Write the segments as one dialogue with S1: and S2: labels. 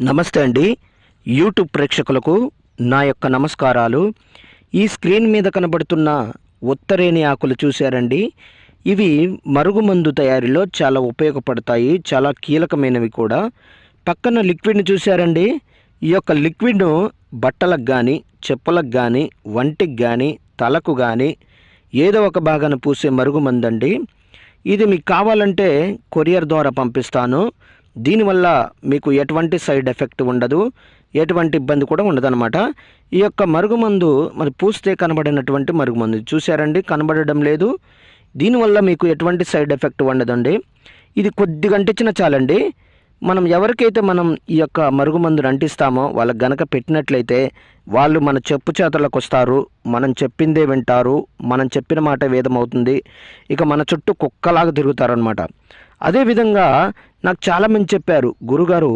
S1: నమస్తే అండి. యూట్యూబ్ ప్రేక్షకులకు నా యొక్క నమస్కారాలు. ఈ స్క్రీన్ మీద కనబడుతున్న ఉత్తరేణి ఆకులు చూశారండి. ఇవి మరుగుమందు తయారీలో చాలా ఉపయోగపడతాయి, చాలా కీలకమైనవి కూడా. పక్కన లిక్విడ్ని చూశారండి. ఈ యొక్క లిక్విడ్ను బట్టలకు కానీ, చెప్పులకు కానీ, వంటికి కానీ, తలకు కానీ ఏదో ఒక భాగాన పూసే మరుగుమందండి. ఇది మీకు కావాలంటే కొరియర్ ద్వారా పంపిస్తాను. దీనివల్ల మీకు ఎటువంటి సైడ్ ఎఫెక్ట్ ఉండదు, ఎటువంటి ఇబ్బంది కూడా ఉండదన్నమాట. ఈ యొక్క మరుగుమందు మరి పూస్తే కనబడినటువంటి మరుగుమందు చూశారండి, కనబడడం లేదు. దీనివల్ల మీకు ఎటువంటి సైడ్ ఎఫెక్ట్ ఉండదండి. ఇది కొద్దిగా అంటించిన చాలండి. మనం ఎవరికైతే మనం ఈ యొక్క మరుగుమందును అంటిస్తామో వాళ్ళకి గనక పెట్టినట్లయితే వాళ్ళు మన చెప్పు చేతలకు వస్తారు, మనం చెప్పిందే వింటారు, మనం చెప్పిన మాట వేదమవుతుంది. ఇక మన చుట్టూ కుక్కలాగా తిరుగుతారనమాట. అదేవిధంగా నాకు చాలామంది చెప్పారు, గురుగారు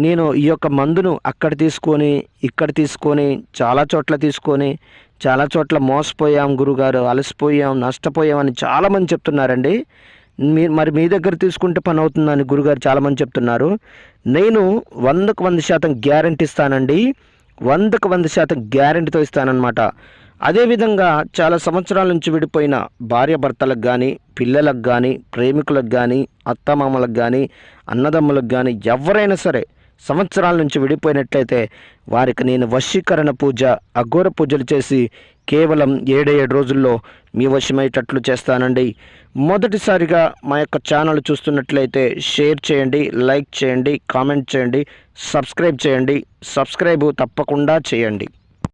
S1: నేను ఈ యొక్క మందును అక్కడ తీసుకొని ఇక్కడ తీసుకొని చాలా చోట్ల మోసపోయాం గురుగారు, అలసిపోయాం, నష్టపోయాం అని చాలామంది చెప్తున్నారండి. మీ దగ్గర తీసుకుంటే పని అవుతుందని గురుగారు చాలామంది చెప్తున్నారు. నేను 100% గ్యారంటీ ఇస్తానండి. 100% గ్యారంటీతో ఇస్తానన్నమాట. అదేవిధంగా చాలా సంవత్సరాల నుంచి విడిపోయిన భార్యాభర్తలకు కానీ, పిల్లలకు కానీ, ప్రేమికులకు కానీ, అత్తమామలకు కానీ, అన్నదమ్ములకు కానీ ఎవరైనా సరే సంవత్సరాల నుంచి విడిపోయినట్లయితే వారికి నేను వశీకరణ పూజ, అఘోర పూజలు చేసి కేవలం 7 రోజుల్లో మీ వశమయ్యేటట్లు చేస్తానండి. మొదటిసారిగా మా యొక్క ఛానల్ చూస్తున్నట్లయితే షేర్ చేయండి, లైక్ చేయండి, కామెంట్ చేయండి, సబ్స్క్రైబ్ చేయండి. సబ్స్క్రైబ్ తప్పకుండా చేయండి.